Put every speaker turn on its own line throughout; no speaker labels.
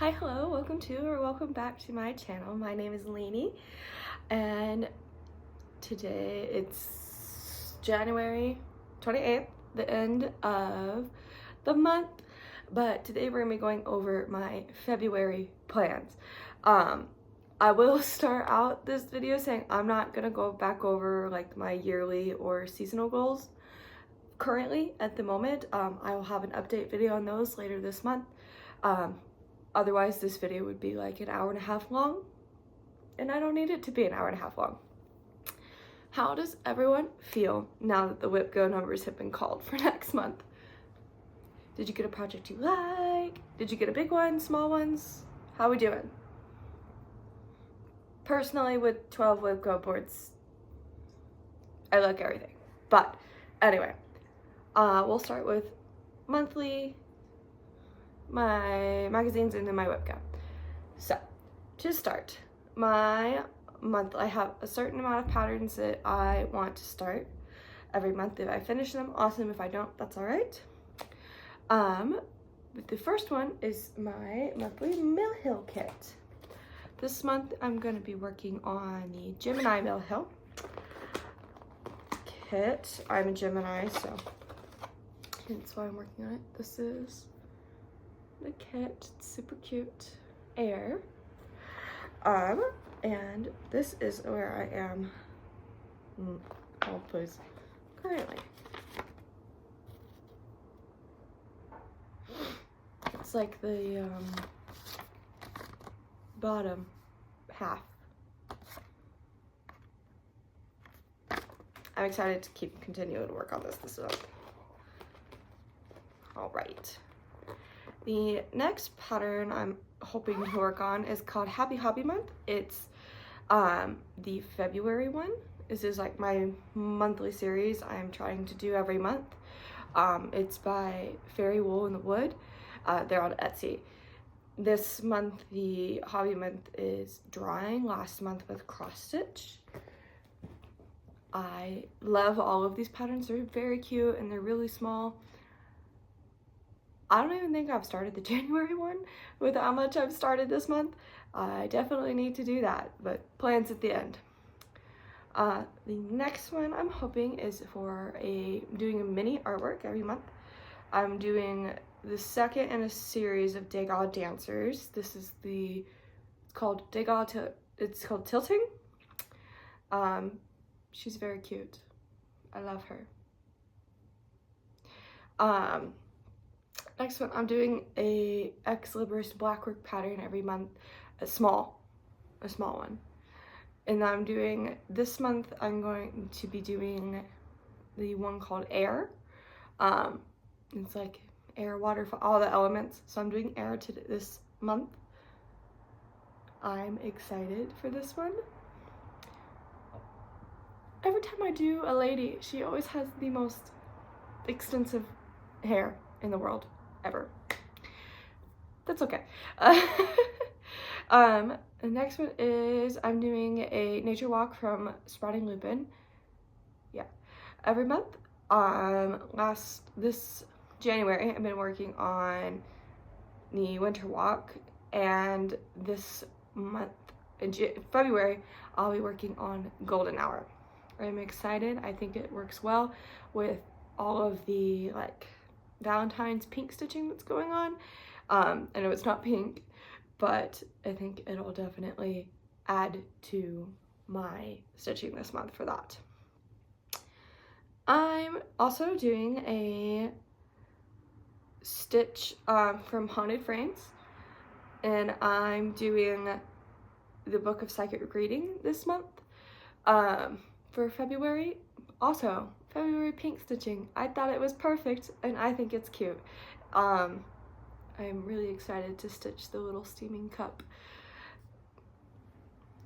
Hi, hello, welcome back to my channel. My name is Lainey, and today it's January 28th, the end of the month, but today we're gonna be going over my February plans. I will start out this video saying I'm not gonna go back over like my yearly or seasonal goals currently at the moment. I will have an update video on those later this month. Otherwise, this video would be like an hour and a half long, and I don't need it to be an hour and a half long. How does everyone feel now that the whip go numbers have been called for next month? Did you get a project you like? Did you get a big one, small ones? How we doing? Personally, with 12 whip go boards, I like everything. But anyway, we'll start with monthly, my magazines, and then my webcam. So to start my month, I have a certain amount of patterns that I want to start every month. If I finish them, awesome. If I don't, that's all right. But the first one is my monthly Mill Hill kit. This month I'm going to be working on the Gemini Mill Hill kit. I'm a Gemini, so that's why I'm working on it. This is the kit. It's super cute. Air. And this is where I am. Oh, please. Currently. It's like the bottom half. I'm excited to continue to work on this month. All right. The next pattern I'm hoping to work on is called Happy Hobby Month. It's the February one. This is like my monthly series I'm trying to do every month. It's by Fairy Wool in the Wood. They're on Etsy. This month, the hobby month is drawing. Last month was cross stitch. I love all of these patterns. They're very cute and they're really small. I don't even think I've started the January one with how much I've started this month. I definitely need to do that, but plans at the end. The next one I'm hoping is for doing a mini artwork every month. I'm doing the second in a series of Degas dancers. This is it's called Degas, it's called Tilting. She's very cute. I love her. Next one, I'm doing a Ex Libris blackwork pattern every month, a small one. And I'm doing, this month, I'm going to be doing the one called Air. It's like air, water, all the elements. So I'm doing Air this month. I'm excited for this one. Every time I do a lady, she always has the most extensive hair in the world. Ever. That's okay. The next one is I'm doing a nature walk from Sprouting Lupin. Yeah, every month. This January I've been working on the winter walk, and this month in February I'll be working on golden hour. I'm excited. I think it works well with all of the like Valentine's pink stitching that's going on. I know it's not pink, but I think it'll definitely add to my stitching this month for that. I'm also doing a stitch from Haunted Frames, and I'm doing the Book of Psychic Reading this month for February. Also, February pink stitching. I thought it was perfect, and I think it's cute. I'm really excited to stitch the little steaming cup.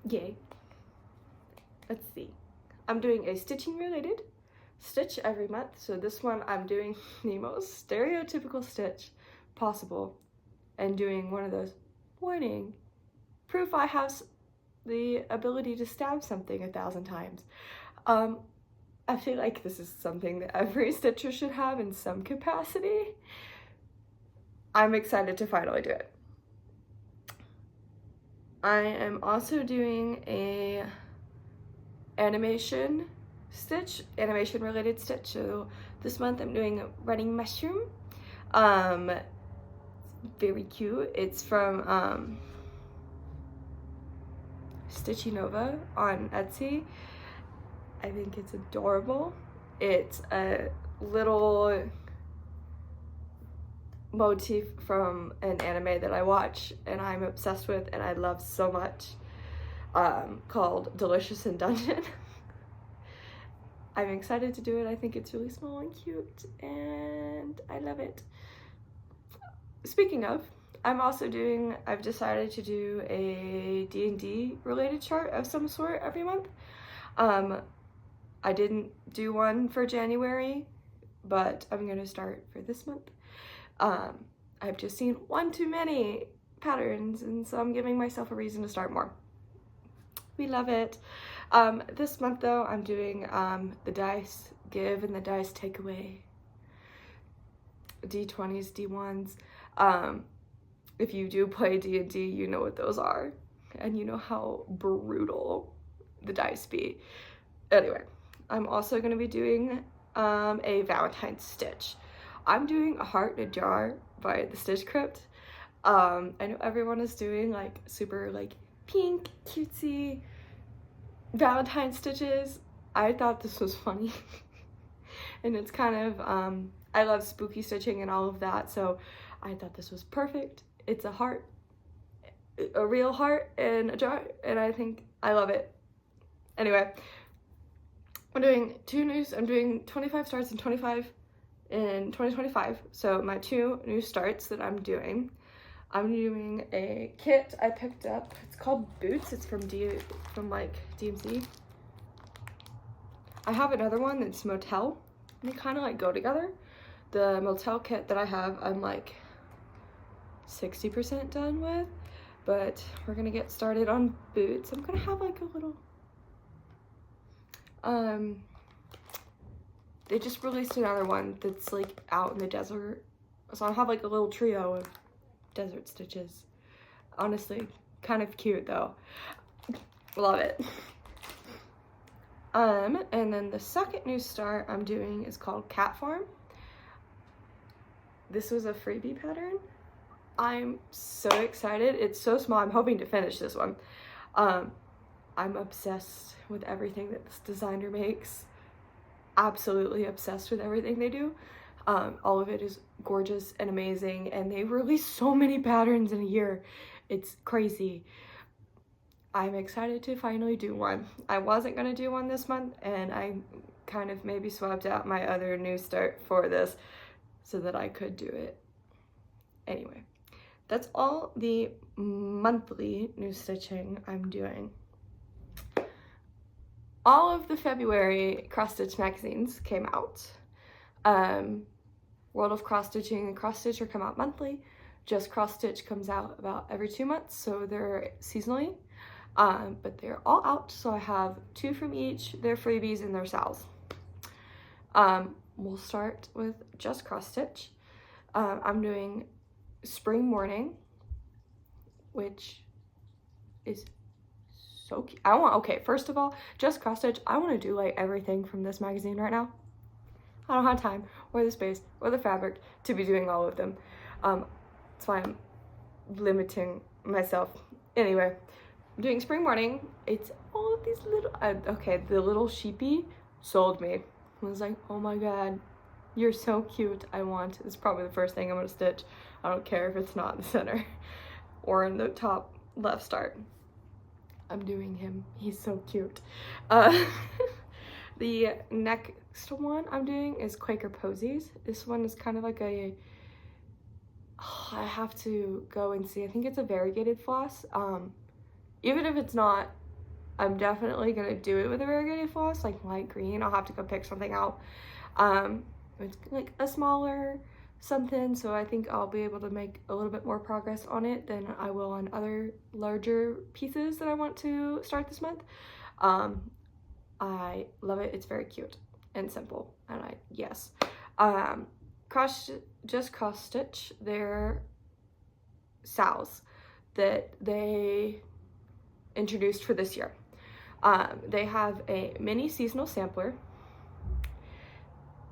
Yay. Let's see. I'm doing a stitching related stitch every month. So this one I'm doing the most stereotypical stitch possible and doing one of those warning, proof I have the ability to stab something 1,000 times. I feel like this is something that every stitcher should have in some capacity. I'm excited to finally do it. I am also doing a animation related stitch. So this month I'm doing running mushroom. Very cute. It's from Stitchy Nova on Etsy. I think it's adorable. It's a little motif from an anime that I watch and I'm obsessed with and I love so much, called Delicious in Dungeon. I'm excited to do it. I think it's really small and cute and I love it. Speaking of, I've decided to do a D&D related chart of some sort every month. I didn't do one for January, but I'm gonna start for this month. I've just seen one too many patterns, and so I'm giving myself a reason to start more. We love it. This month though, I'm doing the dice give and the dice take away. D20s, D1s. If you do play D&D, you know what those are, and you know how brutal the dice be. Anyway, I'm also going to be doing a Valentine stitch. I'm doing a heart in a jar by the Stitch Crypt. I know everyone is doing like super like pink, cutesy Valentine stitches. I thought this was funny. And it's kind of, I love spooky stitching and all of that, so I thought this was perfect. It's a heart, a real heart in a jar, and I think I love it. Anyway, I'm doing I'm doing 25 starts and 25 in 2025. So my 2 new starts that I'm doing a kit I picked up. It's called Boots. It's from like DMC. I have another one that's Motel. They kind of like go together. The Motel kit that I have, I'm like 60% done with, but we're gonna get started on Boots. I'm gonna have like a little, they just released another one that's like out in the desert, so I'll have like a little trio of desert stitches. Honestly, kind of cute though. Love it. And then the second new start I'm doing is called Cat Farm. This was a freebie pattern. I'm so excited. It's so small. I'm hoping to finish this one. I'm obsessed with everything that this designer makes. Absolutely obsessed with everything they do. All of it is gorgeous and amazing, and they release so many patterns in a year. It's crazy. I'm excited to finally do one. I wasn't gonna do one this month, and I kind of maybe swapped out my other new start for this so that I could do it. Anyway, that's all the monthly new stitching I'm doing. All of the February cross stitch magazines came out. World of Cross Stitching and Cross Stitcher come out monthly. Just Cross Stitch comes out about every 2 months, so they're seasonally. But they're all out, so I have 2 from each. They're freebies and they're sales. We'll start with Just Cross Stitch. I'm doing Spring Morning, which is so cute. Okay, first of all, Just Cross Stitch, I want to do like everything from this magazine right now. I don't have time or the space or the fabric to be doing all of them. That's why I'm limiting myself. Anyway, I'm doing Spring Morning. It's all of these little, okay, the little sheepy sold me. I was like, oh my god, you're so cute. It's probably the first thing I'm gonna stitch. I don't care if it's not in the center or in the top left start. I'm doing him. He's so cute. The next one I'm doing is Quaker Posies. This one is kind of like I have to go and see. I think it's a variegated floss. Even if it's not, I'm definitely gonna do it with a variegated floss, like light green. I'll have to go pick something out. It's like a smaller something, so I think I'll be able to make a little bit more progress on it than I will on other larger pieces that I want to start this month. I love it. It's very cute and simple, and yes. Just Cross Stitch, they're sows that they introduced for this year. They have a mini seasonal sampler.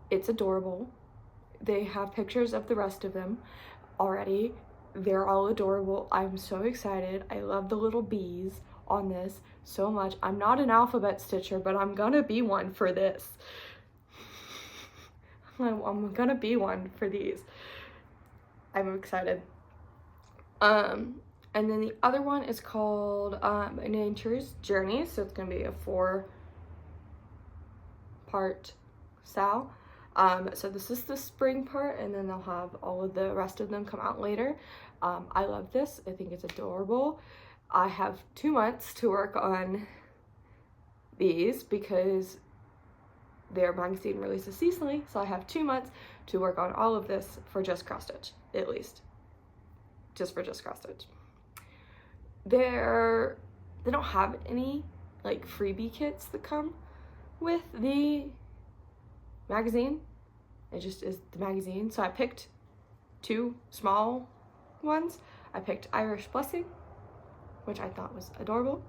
It's adorable. They have pictures of the rest of them already. They're all adorable. I'm so excited. I love the little bees on this so much. I'm not an alphabet stitcher, but I'm gonna be one for this. I'm gonna be one for these. I'm excited. And then the other one is called Nature's Journey. So it's gonna be a 4-part SAL. So this is the spring part, and then they'll have all of the rest of them come out later. I love this. I think it's adorable. I have 2 months to work on these because their magazine releases seasonally, so I have 2 months to work on all of this for just cross stitch, at least. Just for just cross stitch. They don't have any like freebie kits that come with the magazine. It just is the magazine. So I picked 2 small ones. I picked Irish Blessing, which I thought was adorable,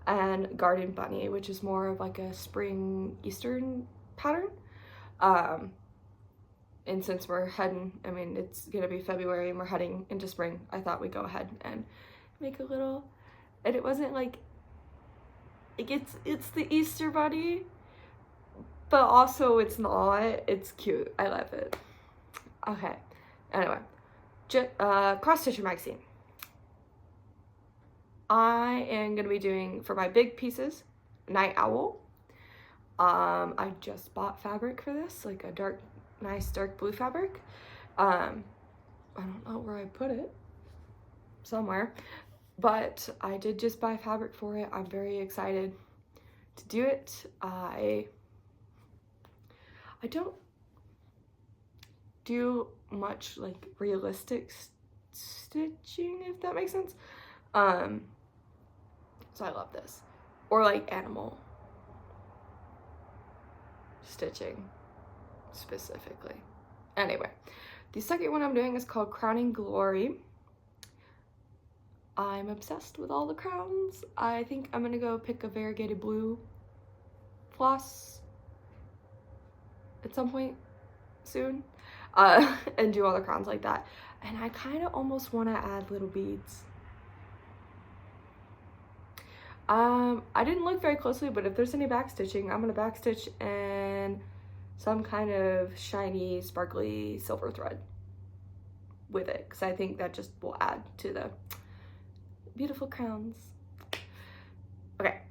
and Garden Bunny, which is more of like a spring Eastern pattern. And since we're heading, I mean, it's gonna be February and we're heading into spring, I thought we'd go ahead and make a little, and it wasn't like it's the Easter Bunny, but also it's not. It's cute. I love it. Okay. Anyway, Cross Stitcher magazine. I am gonna be doing, for my big pieces, Night Owl. I just bought fabric for this, like a nice dark blue fabric. I don't know where I put it. Somewhere. But I did just buy fabric for it. I'm very excited to do it. I don't do much like realistic stitching, if that makes sense. So I love this. Or like animal stitching specifically. Anyway, the second one I'm doing is called Crowning Glory. I'm obsessed with all the crowns. I think I'm gonna go pick a variegated blue floss at some point soon, and do all the crowns like that. And I kind of almost want to add little beads. I didn't look very closely, but if there's any backstitching, I'm gonna backstitch and some kind of shiny, sparkly silver thread with it, because I think that just will add to the beautiful crowns. Okay,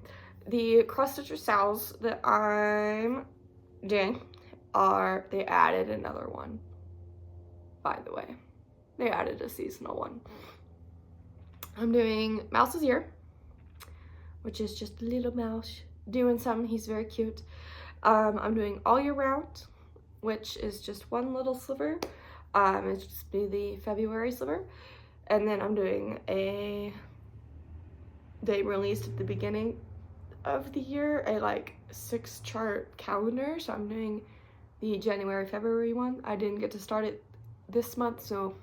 the cross stitcher SALs that I'm doing they added another one, by the way. They added a seasonal one. I'm doing Mouse's Ear, which is just a little mouse doing something. He's very cute. I'm doing All Year Round, which is just one little sliver. It's just be the February sliver. And then I'm doing they released at the beginning of the year a like 6-chart calendar. So I'm doing the January, February one. I didn't get to start it this month, so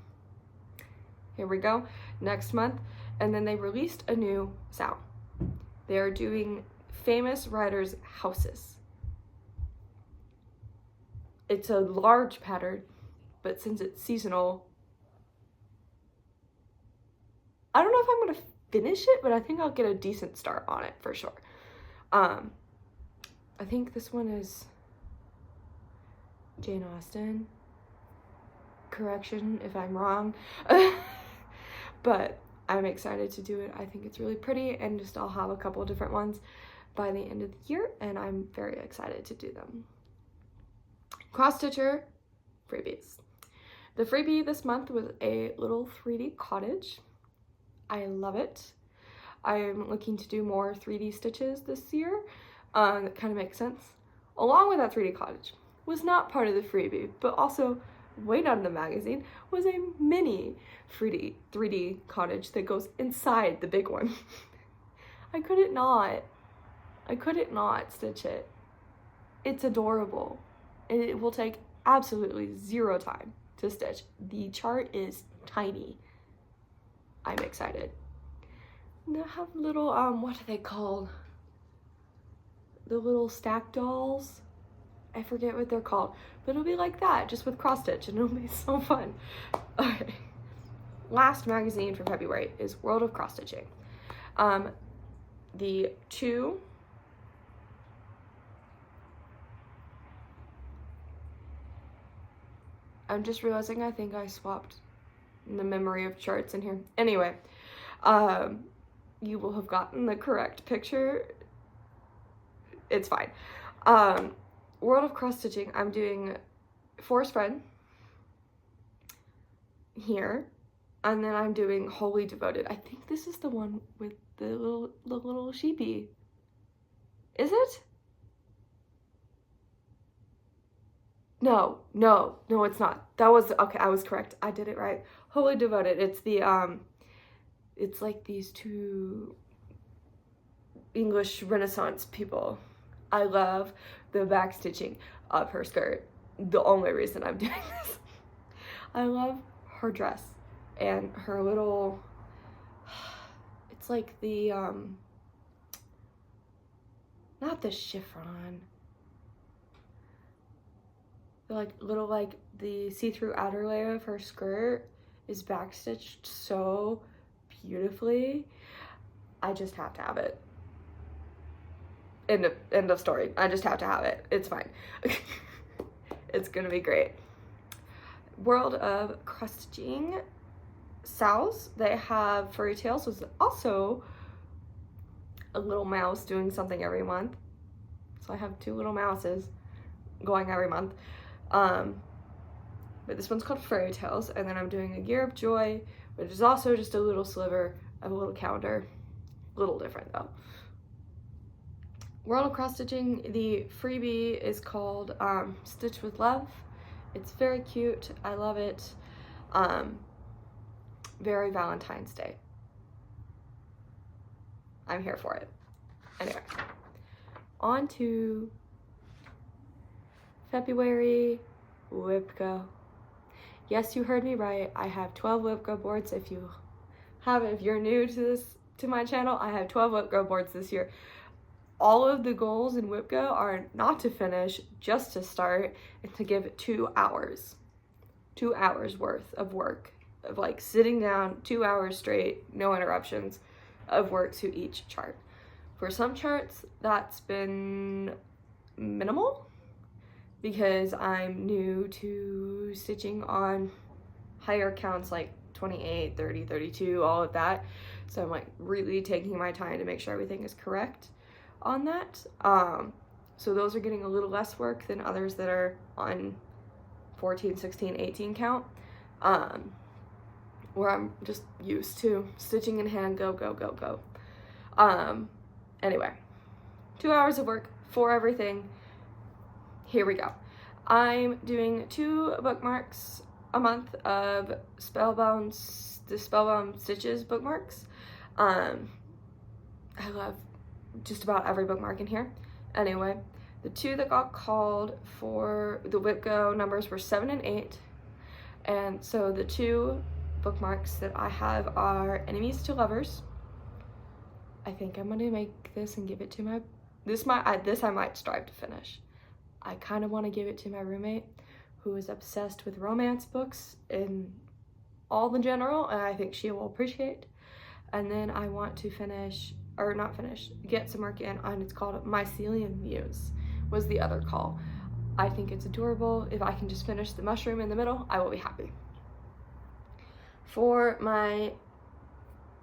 here we go. Next month. And then they released a new SAL. They're doing famous writers' houses. It's a large pattern, but since it's seasonal, I don't know if I'm gonna finish it, but I think I'll get a decent start on it for sure. I think this one is Jane Austen. Correction if I'm wrong. But I'm excited to do it. I think it's really pretty, and just I'll have a couple of different ones by the end of the year, and I'm very excited to do them. Cross Stitcher freebies. The freebie this month was a little 3D cottage. I love it. I'm looking to do more 3D stitches this year. That kind of makes sense. Along with that 3D cottage was not part of the freebie, but also way down in the magazine was a mini 3D cottage that goes inside the big one. I couldn't not stitch it. It's adorable. And it will take absolutely 0 time to stitch. The chart is tiny. I'm excited. They have little, what are they called? The little stack dolls. I forget what they're called, but it'll be like that, just with cross stitch, and it'll be so fun. Okay. Last magazine for February is World of Cross Stitching. The two I'm just realizing I think I swapped the memory of charts in here. Anyway, you will have gotten the correct picture. It's fine. World of Cross Stitching, I'm doing Forest Friend here, and then I'm doing Wholly Devoted. I think this is the one with the little sheepy. Is it? No, it's not. That was, okay, I was correct. I did it right. Wholly Devoted. It's the, it's like these two English Renaissance people. I love the back stitching of her skirt. The only reason I'm doing this. I love her dress and her little, it's like the, not the chiffon, the see-through outer layer of her skirt is backstitched so beautifully. I just have to have it. End of story. I just have to have it. It's fine. It's gonna be great. World of Cross Stitching. Sal's, they have Furry Tales, was also a little mouse doing something every month. So I have 2 little mouses going every month. But this one's called Fairy Tales, and then I'm doing a Year of Joy, which is also just a little sliver of a little calendar. A little different though. World of Cross Stitching, the freebie is called Stitch with Love. It's very cute. I love it. Very Valentine's Day. I'm here for it. Anyway, on to February WIPCO. Yes, you heard me right. I have 12 WIPCO boards. If you're new to my channel, I have 12 WIPCO boards this year. All of the goals in WIPCO are not to finish, just to start, and to give 2 hours. 2 hours worth of work, of like sitting down 2 hours straight, no interruptions, of work to each chart. For some charts, that's been minimal because I'm new to stitching on higher counts like 28, 30, 32, all of that. So I'm like really taking my time to make sure everything is correct on that. So those are getting a little less work than others that are on 14, 16, 18 count, where I'm just used to stitching in hand, go, go, go, go. Anyway, 2 hours of work for everything. Here we go. I'm doing 2 bookmarks a month of the Spellbound Stitches bookmarks. I love just about every bookmark in here. Anyway, the 2 that got called for the WIPCO numbers were 7 and 8. And so the 2 bookmarks that I have are Enemies to Lovers. I think I'm gonna make this and give it to this I might strive to finish. I kind of want to give it to my roommate, who is obsessed with romance books in all the general, and I think she will appreciate. And then I want to get some work in on, it's called Mycelium Muse, was the other call. I think it's adorable. If I can just finish the mushroom in the middle, I will be happy. For my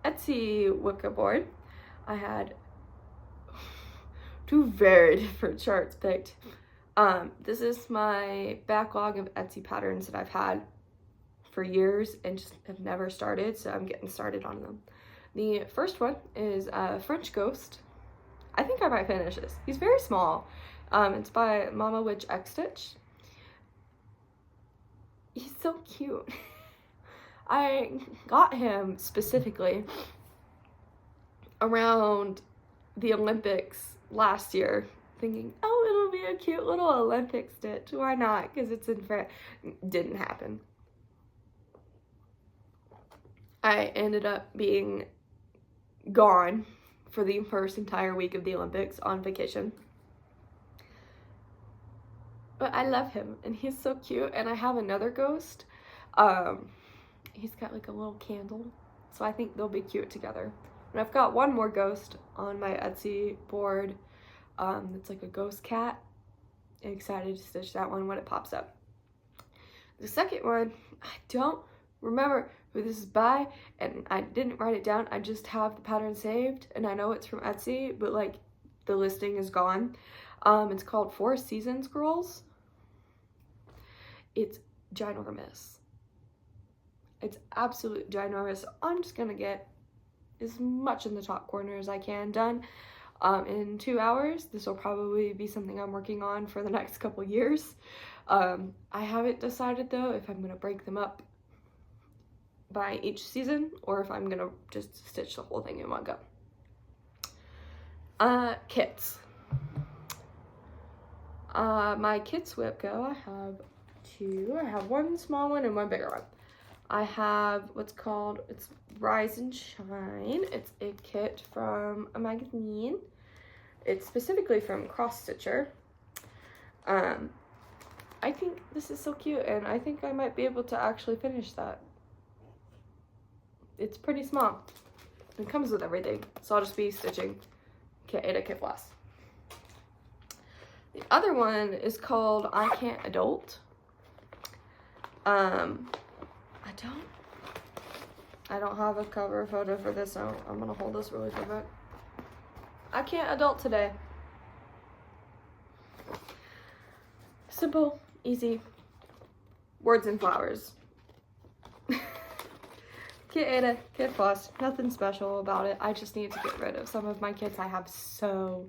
Etsy WIPCO board, I had 2 very different charts picked. This is my backlog of Etsy patterns that I've had for years and just have never started, so I'm getting started on them. The first one is French Ghost. I think I might finish this. He's very small. It's by Mama Witch X Stitch. He's so cute. I got him specifically around the Olympics last year, thinking, oh, it'll be a cute little Olympic stitch. Why not? Because it's in France. Didn't happen. I ended up being gone for the first entire week of the Olympics on vacation. But I love him, and he's so cute. And I have another ghost. He's got like a little candle, so I think they'll be cute together. And I've got one more ghost on my Etsy board. It's like a ghost cat. I'm excited to stitch that one when it pops up. The second one, I don't remember who this is by, and I didn't write it down. I just have the pattern saved, and I know it's from Etsy, but like the listing is gone. It's called Four Seasons Girls. It's ginormous. It's absolute ginormous. I'm just gonna get as much in the top corner as I can done in 2 hours. This will probably be something I'm working on for the next couple years. I haven't decided though if I'm gonna break them up by each season or if I'm gonna just stitch the whole thing in one go. Kits. My kits whip go, I have two. I have one small one and one bigger one. I have what's called, it's Rise and Shine. It's a kit from a magazine. It's specifically from Cross Stitcher. I think this is so cute, and I think I might be able to actually finish that. It's pretty small. It comes with everything, so I'll just be stitching Kit Ada, Kit Floss. The other one is called I Can't Adult. I don't have a cover photo for this, so I'm gonna hold this really quick. I can't adult today. Simple, easy, words and flowers. Kit Ada, Kit Floss, nothing special about it. I just need to get rid of some of my kits. I have so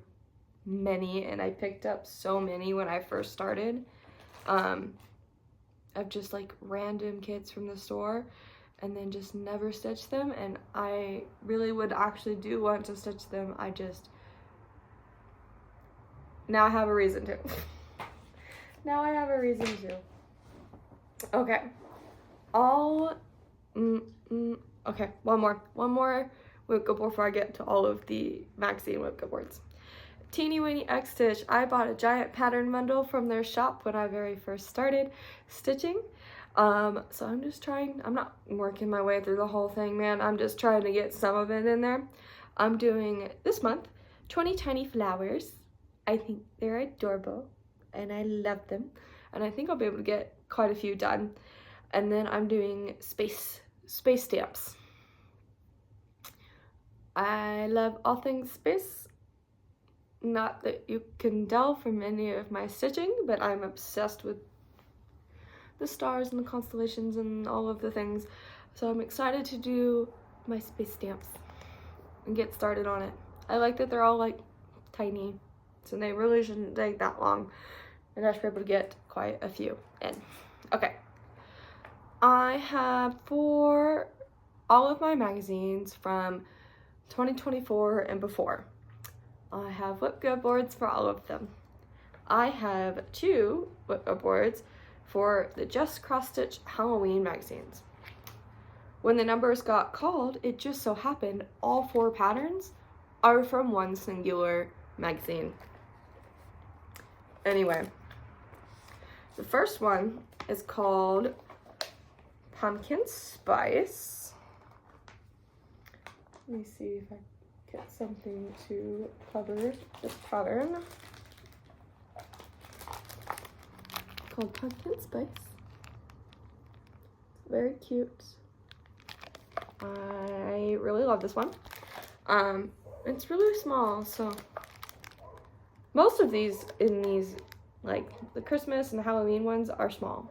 many, and I picked up so many when I first started. Of just like random kits from the store and then just never stitched them, and I really would actually do want to stitch them. I just, now I have a reason to. Now I have a reason to. Okay. Okay, one more whip go before I get to all of the magazine whip go boards. Teeny Weeny X Stitch. I bought a giant pattern bundle from their shop when I very first started stitching. So I'm just trying, I'm not working my way through the whole thing, man. I'm just trying to get some of it in there. I'm doing, this month, 20 Tiny Flowers. I think they're adorable, and I love them. And I think I'll be able to get quite a few done. And then I'm doing space stamps. I love all things space. Not that you can tell from any of my stitching, but I'm obsessed with the stars and the constellations and all of the things. So I'm excited to do my space stamps and get started on it. I like that they're all like tiny, so they really shouldn't take that long, and I should be able to get quite a few in. Okay. I have for all of my magazines from 2024 and before. I have whip go boards for all of them. I have 2 whip go boards for the Just Cross Stitch Halloween magazines. When the numbers got called, it just so happened all 4 patterns are from one singular magazine. Anyway, the first one is called Pumpkin Spice. Let me see if I get something to cover this pattern. Called Pumpkin Spice. Very cute. I really love this one. It's really small, so most of these in these, like the Christmas and the Halloween ones, are small.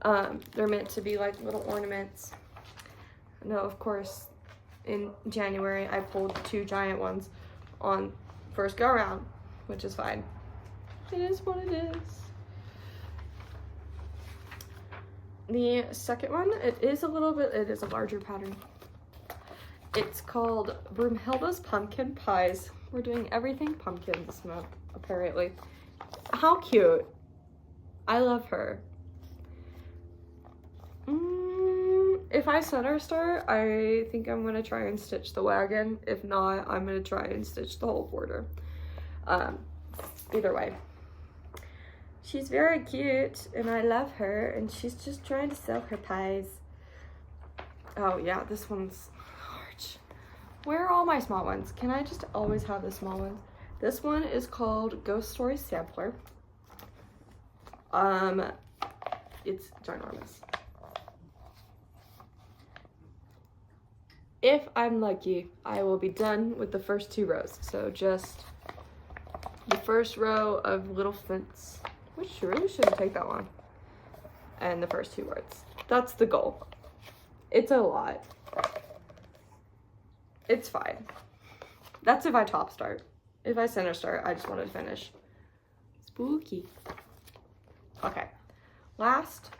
They're meant to be like little ornaments. No, of course, in January I pulled 2 giant ones on first go around, which is fine. It is what it is. The second one, it is a larger pattern. It's called Broomhilda's Pumpkin Pies. We're doing everything pumpkin this month, apparently. How cute. I love her. If I center start, I think I'm gonna try and stitch the wagon. If not, I'm gonna try and stitch the whole border. Either way. She's very cute and I love her, and she's just trying to sell her pies. Oh yeah, this one's large. Where are all my small ones? Can I just always have the small ones? This one is called Ghost Story Sampler. It's ginormous. If I'm lucky, I will be done with the first 2 rows. So just the first row of little fence, which really shouldn't take that long, and the first 2 words. That's the goal. It's a lot. It's fine. That's if I top start. If I center start, I just want to finish. Spooky. Okay. Last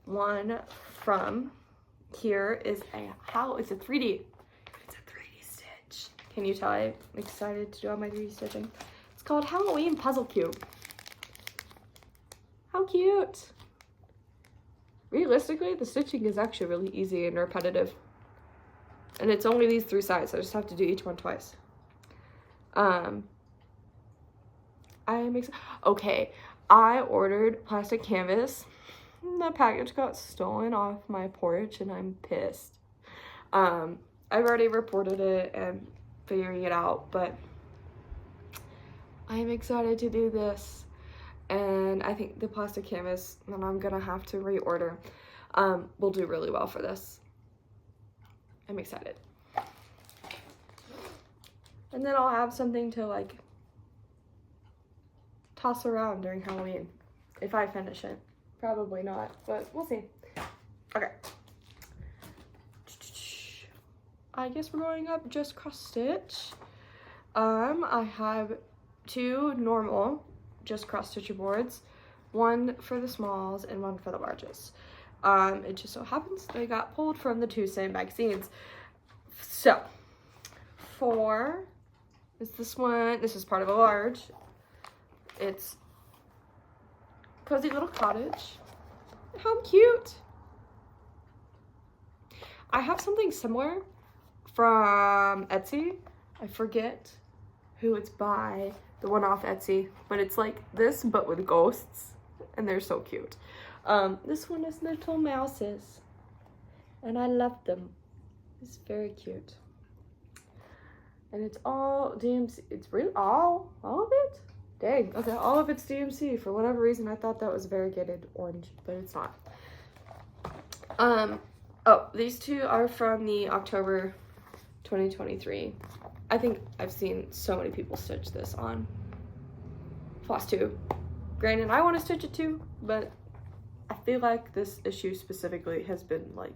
one from here is it's a 3D. It's a 3D stitch. Can you tell I'm excited to do all my 3D stitching? It's called Halloween Puzzle Cube. How cute. Realistically, the stitching is actually really easy and repetitive. And it's only these 3 sides, so I just have to do each one twice. I'm excited. Okay, I ordered plastic canvas. The package got stolen off my porch and I'm pissed. I've already reported it and figuring it out, but I'm excited to do this. And I think the plastic canvas that I'm gonna have to reorder will do really well for this. I'm excited. And then I'll have something to like toss around during Halloween if I finish it. Probably not, but we'll see. Okay. I guess we're going up just cross stitch. I have 2 normal just cross stitcher boards, 1 for the smalls and 1 for the larges. It just so happens they got pulled from the 2 same magazines. So for this one, this is part of a large. It's Cozy Little Cottage. How cute. I have something similar from Etsy. I forget who it's by, the one off Etsy, but it's like this but with ghosts, and they're so cute. This one is little mouses and I love them. It's very cute. And it's all DMC. It's really all of it? Dang, okay, all of it's DMC. For whatever reason, I thought that was variegated orange, but it's not. Oh, these 2 are from the October 2023. I think I've seen so many people stitch this on Flosstube. Granted, I want to stitch it too, but I feel like this issue specifically has been like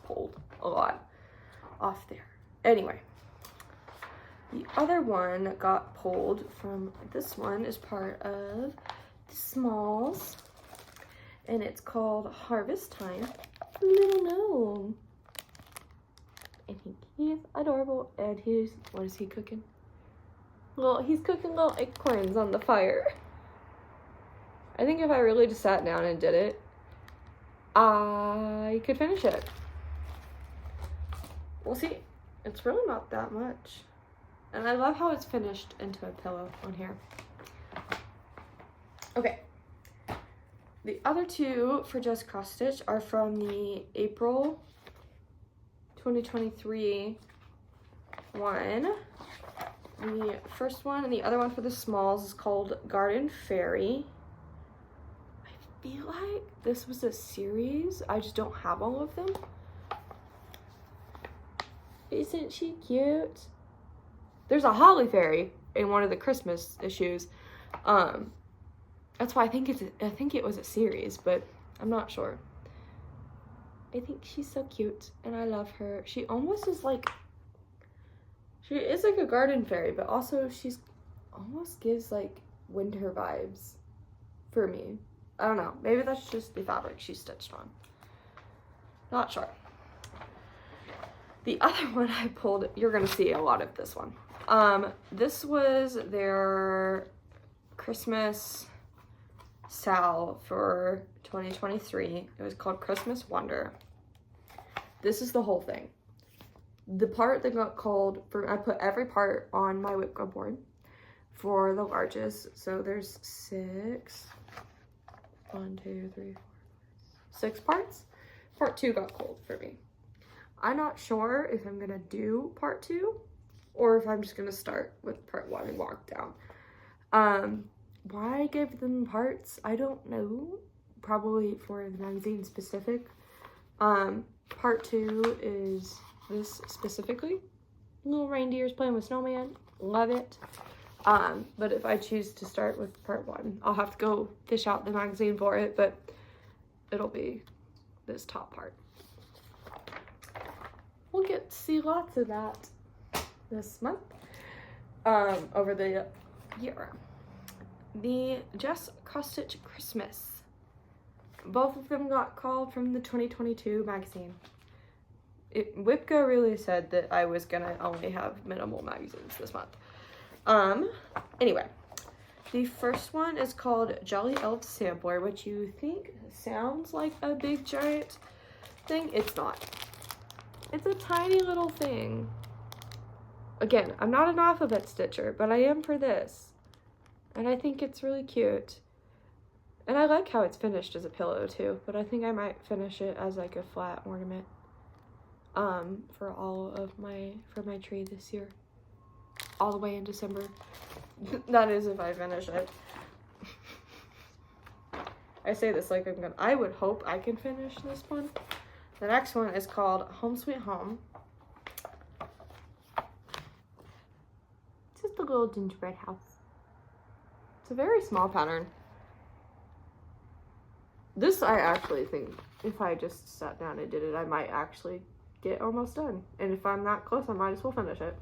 pulled a lot off there. Anyway. The other one got pulled from this one is part of the smalls, and it's called Harvest Time. Little gnome. And he is adorable, and what is he cooking? Well, he's cooking little acorns on the fire. I think if I really just sat down and did it, I could finish it. We'll see. It's really not that much. And I love how it's finished into a pillow on here. Okay. The other 2 for just cross stitch are from the April 2023 one. The first one and the other one for the smalls is called Garden Fairy. I feel like this was a series. I just don't have all of them. Isn't she cute? There's a Holly Fairy in one of the Christmas issues. That's why I think it was a series, but I'm not sure. I think she's so cute and I love her. She almost is like, she is like a garden fairy, but also she's almost gives like winter vibes for me. I don't know. Maybe that's just the fabric she stitched on. Not sure. The other one I pulled, you're gonna see a lot of this one. This was their Christmas sale for 2023. It was called Christmas Wonder. this is the whole thing. The part that got called for, I put every part on my whipco board for the largest. So there's 6. 1, 2, 3, 4, 6 parts. Part 2 got cold for me. I'm not sure if I'm gonna do part 2 or if I'm just gonna start with part 1 and walk down. Why I give them parts, I don't know. Probably for the magazine specific. Part 2 is this specifically. Little reindeers playing with snowman. Love it. But if I choose to start with part 1, I'll have to go fish out the magazine for it, but it'll be this top part. We'll get to see lots of that this month, over the year. The Just Cross Stitch Christmas. Both of them got called from the 2022 magazine. Whipco really said that I was gonna only have minimal magazines this month. Anyway, the first one is called Jolly Elf Sampler, which you think sounds like a big giant thing. It's not. It's a tiny little thing. Again, I'm not an alphabet stitcher, but I am for this. And I think it's really cute. And I like how it's finished as a pillow too, but I think I might finish it as like a flat ornament for my tree this year. All the way in December. That is if I finish it. I say this like I would hope I can finish this one. The next one is called Home Sweet Home. It's just a little gingerbread house. It's a very small pattern. This, I actually think, if I just sat down and did it, I might actually get almost done. And if I'm that close, I might as well finish it.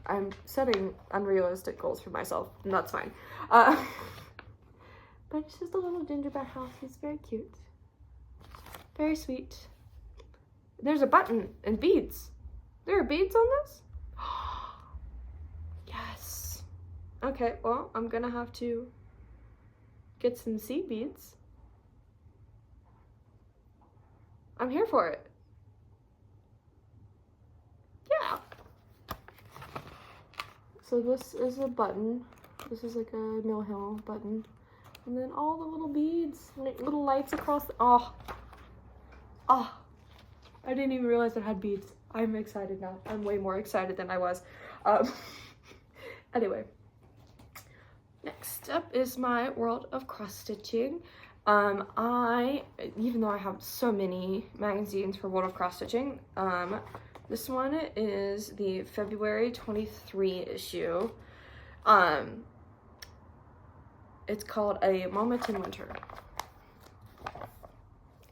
I'm setting unrealistic goals for myself, and that's fine. But it's just a little gingerbread house. It's very cute. Very sweet. There's a button and beads. There are beads on this? Yes. Okay, well, I'm gonna have to get some seed beads. I'm here for it. Yeah. So this is a button. This is like a Mill Hill button. And then all the little beads, little lights across the, oh, I didn't even realize it had beads. I'm excited now. I'm way more excited than I was. Anyway. Next up is my world of cross stitching. Even though I have so many magazines for world of cross stitching, this one is the February 23 issue. It's called A Moment in Winter.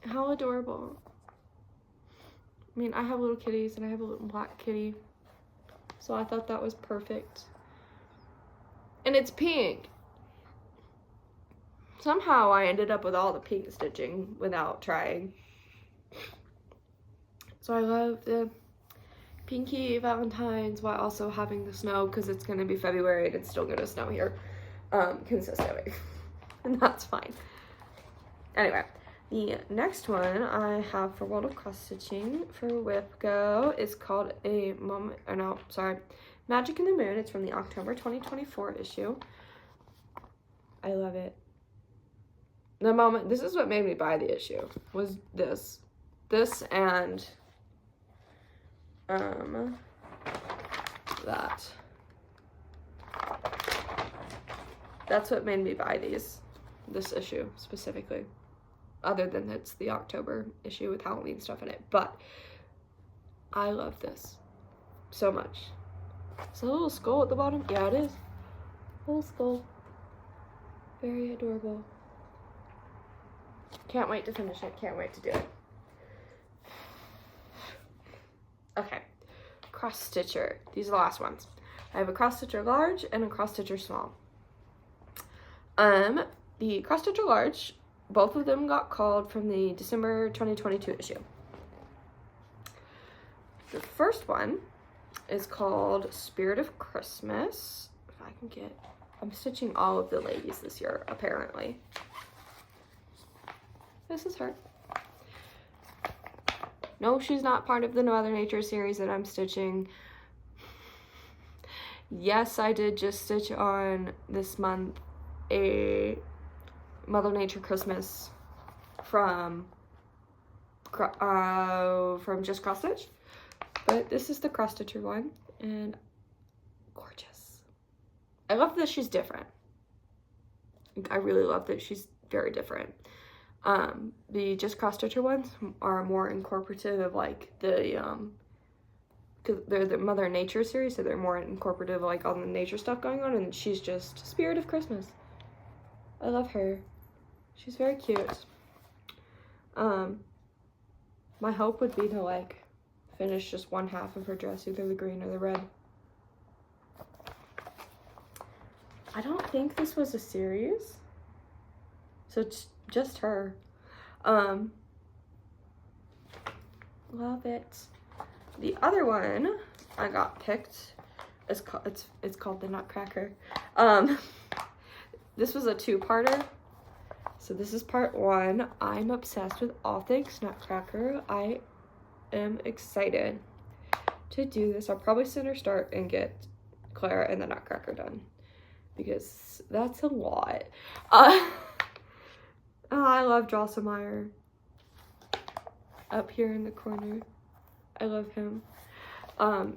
How adorable. I mean, I have little kitties and I have a little black kitty, so I thought that was perfect. And it's pink. Somehow I ended up with all the pink stitching without trying. So I love the pinky Valentines while also having the snow, because it's going to be February and it's still going to snow here consistently. And that's fine. Anyway, the next one I have for World of Cross Stitching for Whipco is called Magic in the Moon. It's from the October 2024 issue. I love it. This is what made me buy the issue, was this and that. That's what made me buy this issue specifically, other than it's the October issue with Halloween stuff in it. But I love this so much. Is that a little skull at the bottom? Yeah, it is. Little skull. Very adorable. Can't wait to finish it. Can't wait to do it. Okay. Cross stitcher. These are the last ones. I have a cross stitcher large and a cross stitcher small. The cross stitcher large, both of them got called from the December 2022 issue. The first one is called Spirit of Christmas. If I can get, I'm stitching all of the ladies this year, apparently. This is her. No, she's not part of the Mother Nature series that I'm stitching. Yes, I did just stitch on this month a Mother Nature Christmas from Just Cross Stitch, but this is the cross stitcher one, and gorgeous. I love that she's different. I really love that she's very different. The Just Cross Stitcher ones are more incorporative of like the because they're the Mother Nature series, so they're more incorporative like all the nature stuff going on, and she's just Spirit of Christmas. I love her. She's very cute. My hope would be to like finish just one half of her dress, either the green or the red. I don't think this was a series, so it's just her. Love it. The other one I got picked is it's called the Nutcracker. This was a two-parter. So this is part one. I'm obsessed with all things Nutcracker. I am excited to do this. I'll probably sooner start and get Clara and the Nutcracker done, because that's a lot. I love Drosselmeyer up here in the corner. I love him.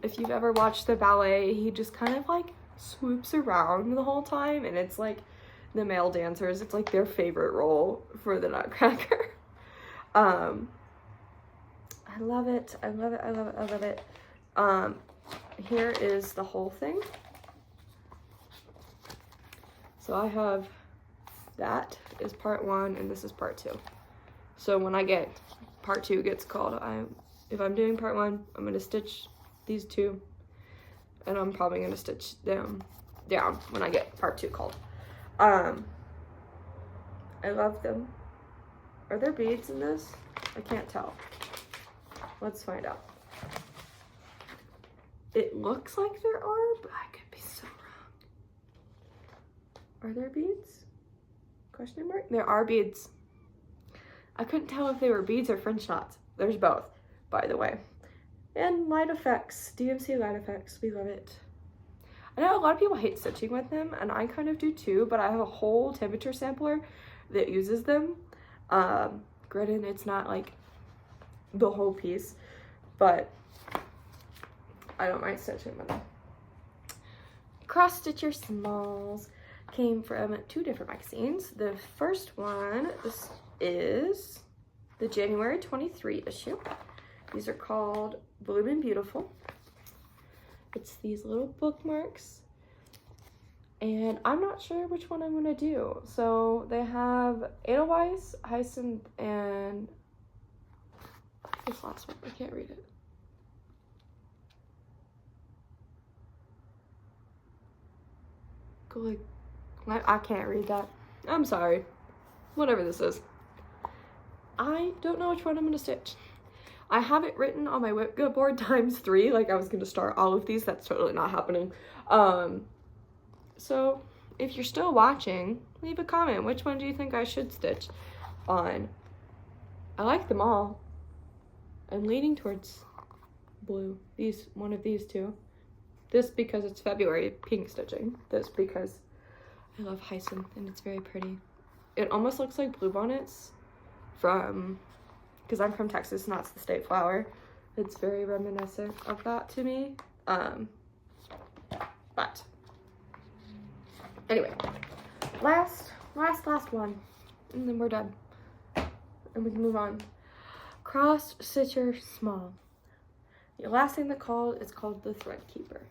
If you've ever watched the ballet, he just kind of like swoops around the whole time, and it's like the male dancers, it's like their favorite role for the Nutcracker. I love it. I love it. I love it. I love it. Here is the whole thing. So I have that is part one, and this is part two. So when I get part two gets called, if I'm doing part one, I'm going to stitch these two, and I'm probably going to stitch them down when I get part two called. I love them. Are there beads in this? I can't tell. Let's find out. It looks like there are, but I could be so wrong. Are there beads? Question mark? There are beads. I couldn't tell if they were beads or French knots. There's both, by the way. And light effects, DMC light effects, we love it. I know a lot of people hate stitching with them, and I kind of do too, but I have a whole temperature sampler that uses them. Granted, it's not like the whole piece, but I don't mind stitching with them. Cross Stitcher Smalls came from two different magazines. The first one, this is the January 23 issue. These are called Bloomin' Beautiful. It's these little bookmarks, and I'm not sure which one I'm gonna do. So they have Edelweiss, Hyacinth, and this last one, I can't read it. I can't read that. I'm sorry. Whatever this is. I don't know which one I'm gonna stitch. I have it written on my whip board ×3, like I was gonna start all of these. That's totally not happening. So if you're still watching, leave a comment. Which one do you think I should stitch on? I like them all. I'm leaning towards blue. One of these two. This because it's February, pink stitching. This because I love Hyacinth and it's very pretty. It almost looks like bluebonnets because I'm from Texas and that's the state flower. It's very reminiscent of that to me. But anyway, last one, and then we're done, and we can move on. Cross Stitcher Small. The last thing is called the Thread Keeper.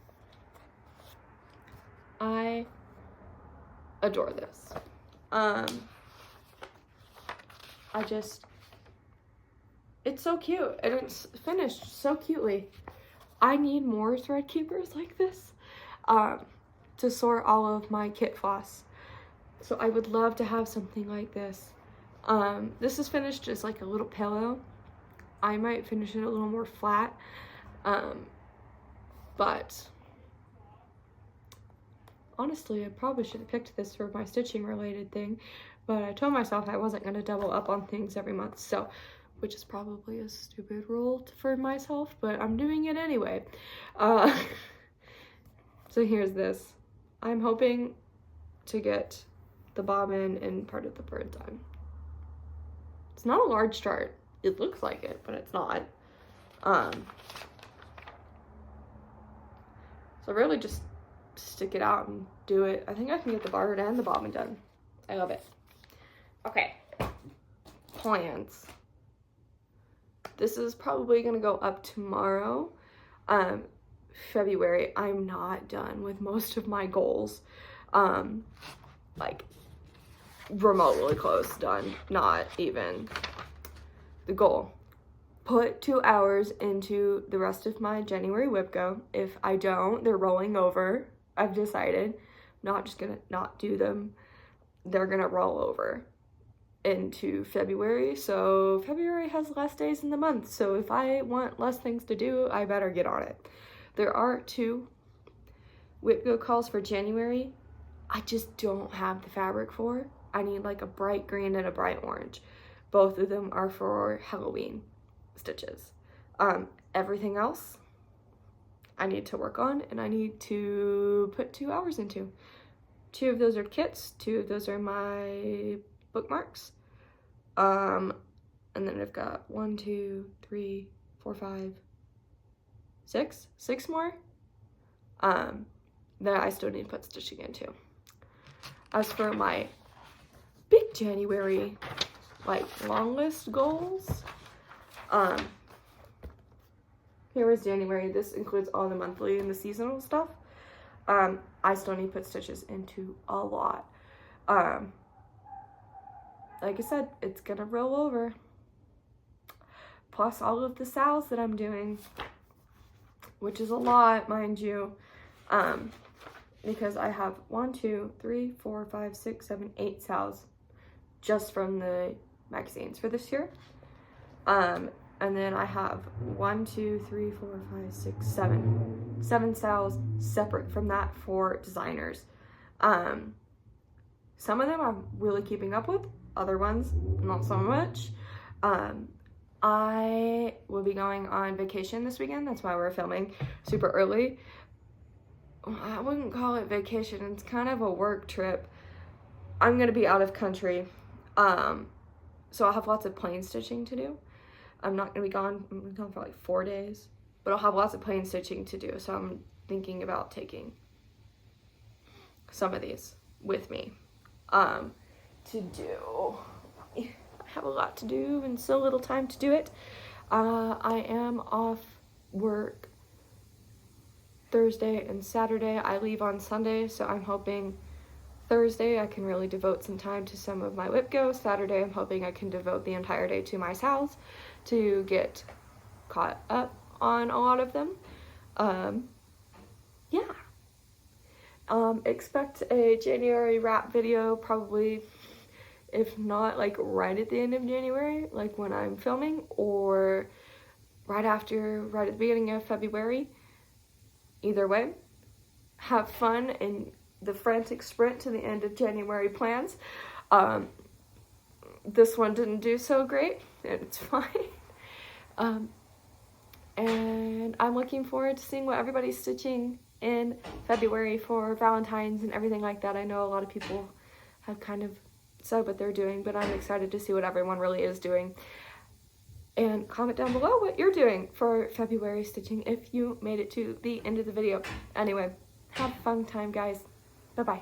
I adore this. It's so cute, and it's finished so cutely. I need more thread keepers like this to store all of my kit floss. So I would love to have something like this. This is finished as like a little pillow. I might finish it a little more flat, but honestly, I probably should have picked this for my stitching related thing, but I told myself I wasn't going to double up on things every month. So which is probably a stupid rule for myself, but I'm doing it anyway. So here's this. I'm hoping to get the bobbin and part of the bird done. It's not a large chart. It looks like it, but it's not. So really just stick it out and do it. I think I can get the bird and the bobbin done. I love it. Okay. Plans. This is probably gonna go up tomorrow. February, I'm not done with most of my goals. Like remotely close done, not even the goal. Put 2 hours into the rest of my January whip go. If I don't, they're rolling over. I've decided not just gonna not do them. They're gonna roll over into February. So February has less days in the month. So if I want less things to do, I better get on it. There are 2 whip go calls for January. I just don't have the fabric for. I need like a bright green and a bright orange. Both of them are for Halloween stitches. Everything else I need to work on, and I need to put 2 hours into. 2 of those are kits, 2 of those are my bookmarks. And then I've got 1, 2, 3, 4, 5, 6 more that I still need to put stitching into. As for my big January like long list goals, here is January. This includes all the monthly and the seasonal stuff. I still need to put stitches into a lot. Like I said, it's gonna roll over. Plus all of the sales that I'm doing, which is a lot, mind you. Because I have 1, 2, 3, 4, 5, 6, 7, 8 sales just from the magazines for this year. And then I have 1, 2, 3, 4, 5, 6, 7 sales separate from that for designers. Some of them I'm really keeping up with, other ones not so much. I will be going on vacation this weekend. That's why we're filming super early. I wouldn't call it vacation. It's kind of a work trip. I'm going to be out of country. So I'll have lots of plain stitching to do. I'm not going to be gone. I'm going to be gone for like 4 days. But I'll have lots of plain stitching to do. So I'm thinking about taking some of these with me to do. I have a lot to do and so little time to do it. I am off work Thursday and Saturday. I leave on Sunday, so I'm hoping Thursday I can really devote some time to some of my whip go. Saturday I'm hoping I can devote the entire day to my sales to get caught up on a lot of them. Yeah. Expect a January wrap video probably, if not like right at the end of January, like when I'm filming, or right at the beginning of February. Either way, have fun in the frantic sprint to the end of January plans. This one didn't do so great, and it's fine. And I'm looking forward to seeing what everybody's stitching in February for Valentine's and everything like that. I know a lot of people have kind of said what they're doing, but I'm excited to see what everyone really is doing. And comment down below what you're doing for February stitching if you made it to the end of the video. Anyway, have a fun time, guys. Bye-bye.